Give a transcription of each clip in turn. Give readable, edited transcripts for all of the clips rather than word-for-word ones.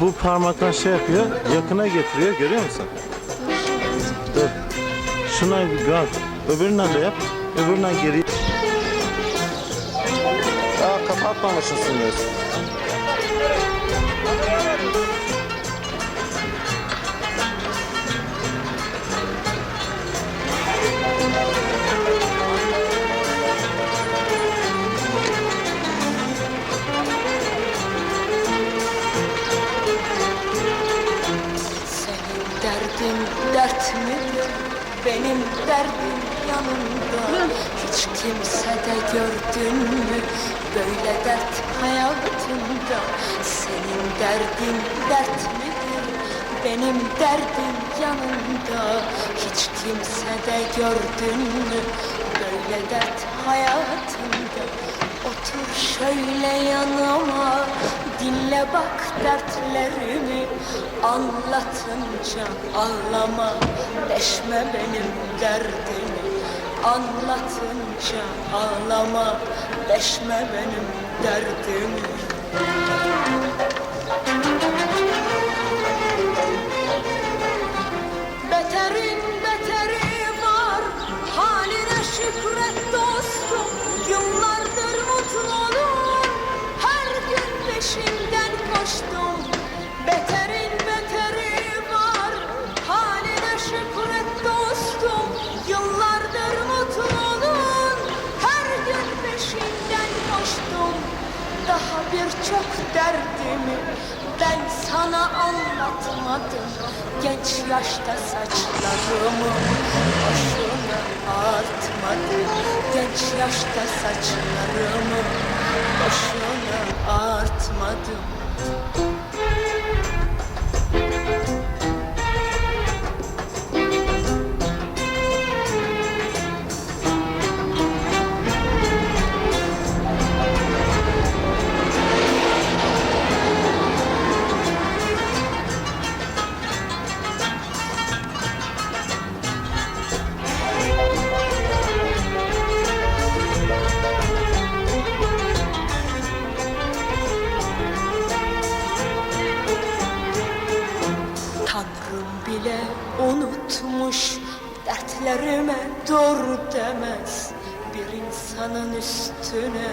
bu parmakla şey yapıyor, yakına getiriyor, görüyor musun? Dur. Şuna bak, öbüründen de yap, öbüründen geri. Aa, kapatmamışsın diyorsun. Derdin dert midir? Benim derdim yanımda. Hiç kimse de gördün mü böyle dert hayatında? Senin derdin dert midir? Benim derdim yanımda. Hiç kimse de gördün mü böyle dert hayatında? Otur şöyle yanıma, dinle bak dertlerimi. Anlatınca ağlama, deşme benim derdimi. Anlatınca ağlama, deşme benim derdimi. Beterin beteri var, haline şükret dostum. Yıllardır mutluluğun, her gün peşinden koştum. Beterin beteri var, haline şükret dostum. Yıllardır mutluluğun, her gün peşinden koştum. Daha birçok derdimi ben sana anlatmadım. Genç yaşta saçlarımı boşuna artmadım. Genç yaşta saçlarımı boşuna artmadım. Tanrım bile unutmuş, dertlerime dur demez. Bir insanın üstüne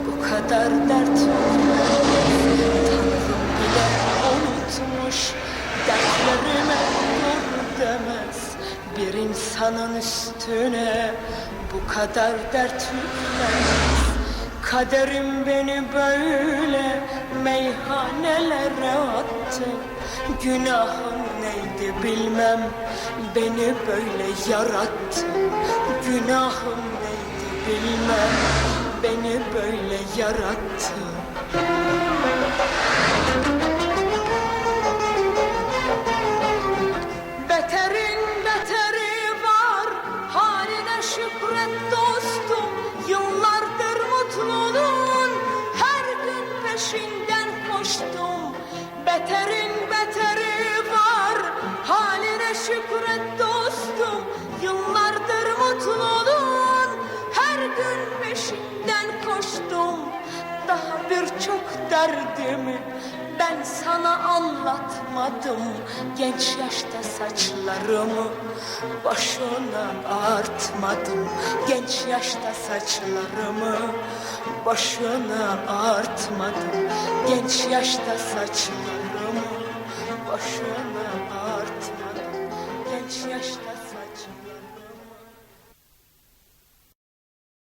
bu kadar dert yüklemez. Tanrım bile unutmuş, dertlerime dur demez. Bir insanın üstüne bu kadar dert yüklemez. Kaderim beni böyle meyhanelere attı. Günahım neydi bilmem, beni böyle yarattı. Günahım neydi bilmem, beni böyle yarattı. Beterin beteri var, haline şükret dostum. Yıllardır mutluluğun, her gün peşinden koştum. Beterin beteri var, haline şükret dostum. Yıllardır mutluluğun, her gün peşinden koştum. Daha birçok derdimi ben sana anlatmadım. Genç yaşta saçlarımı boşuna artmadım. Genç yaşta saçlarımı boşuna artmadım. Genç yaşta saçlarımı boşuna artmadım. Genç yaşta saçlarımı